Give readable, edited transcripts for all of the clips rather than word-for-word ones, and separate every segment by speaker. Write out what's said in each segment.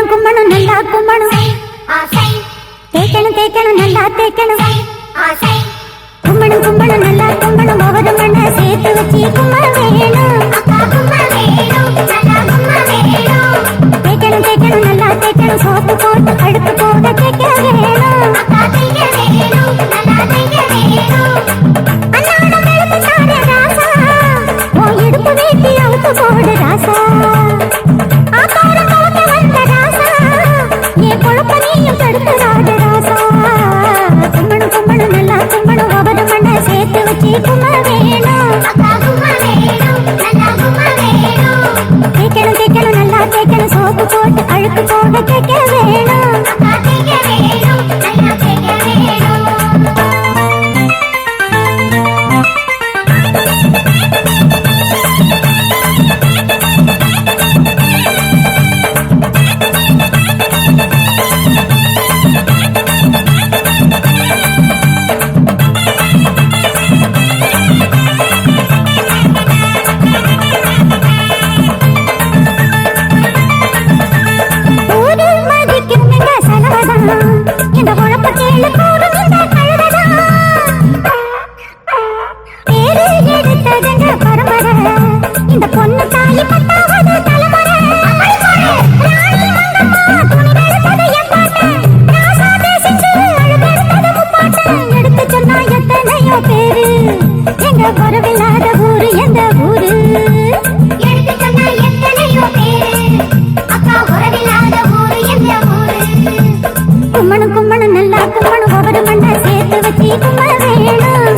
Speaker 1: கும்மணும் நல்லா கும்மணும் தேய்க்கணும் தேய்க்கணும் நல்லா தேய்க்கணும் கும்மணும் கும்மணும் நல்லா கும்மணும் ஒவ்வொரு மண்ணை சேர்த்து வச்சு கும்ம வேணும் தேய்க்கணும் தேய்க்கணும் நல்லா தேய்க்கணும் சோப்பு போட்டு அடுப்பு போட தேய்க்க வேணும் இடுப்பு வேட்டி அவுத்து போடு ராசா குழப்பனையும் தடுத்துறாடு ராசா கும்மணும் கும்மணும் நல்லா கும்மணும் ஒவ்வொரு மண்ணை சேர்த்து வச்சு கும்ம வேணும் தேய்க்கணும் தேய்க்கணும் நல்லா தேய்க்கணும் சோப்பு போட்டு அழுக்கு போட தேய்க்க வேணும் இந்த குழப்பத்தேல கூடும் இந்த கழுததான் பேரு எடுத்ததுங்க பரம்பரை இந்த பொண்ணு தாலி பத்தாவது தலைமுறை ராணி மங்கம்மா துணி எடுத்தது என் பாட்டு ராசா தேசிச்சு அழுதெடுத்தது முப்பாட்டு எடுத்து சொன்னா எத்தனையோ பேரு எங்க குறவில்லாத ஊரு எந்த ஊரு எடுத்து சொன்னா எத்தனையோ பேரு அக்கா குறவில்லாத ஊரு எந்த ஊரு கும்மணும் கும்மணும் நல்லா கும்மணும் ஒவ்வொரு மண்ணை சேர்த்து வச்சு கும்ம வேணும்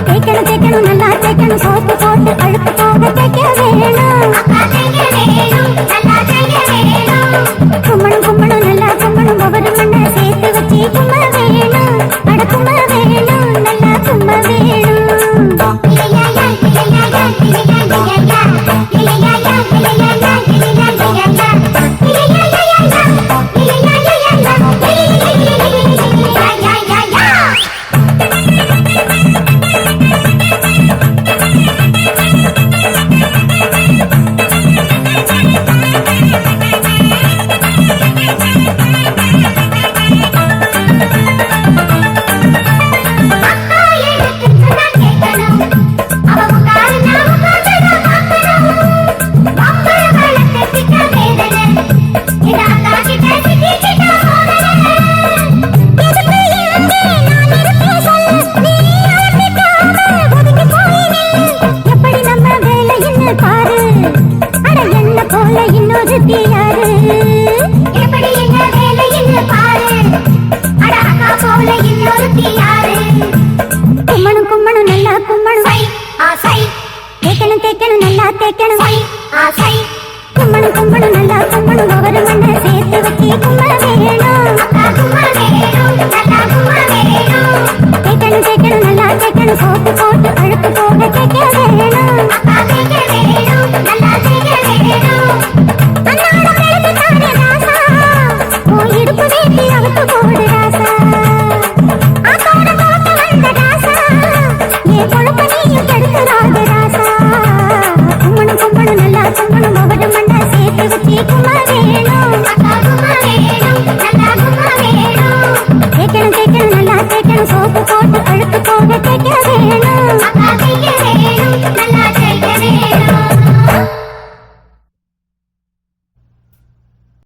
Speaker 1: தேய்க்கணும் தேய்க்கணும் நல்லா தேய்க்கணும் சோப்பு போட்டு அழுக்கு போக தேய்க்க வேணும் கும்மணும் கும்மணும் நல்லா கும்மணும் ஒவ்வொரு மண்ணை சேர்த்து வச்சு கும்ம வேணும் அட கும்ம வேணும் நல்லா கும்ம வேணும் கும்மணும் கும்மணும் நல்லா கும்மணும் தேய்க்கணும் தேய்க்கணும் நல்லா தேய்க்கணும் கும்மணும் கும்மணும் நல்லா கும்மணும் ஒவ்வொரு மண்ணை சேர்த்து வச்சு கும்ம வேணும் தேய்க்கணும் தேய்க்கணும் நல்லா தேய்க்கணும் சோப்பு போட்டு அழுக்கு போக தேய்க்க வேணும்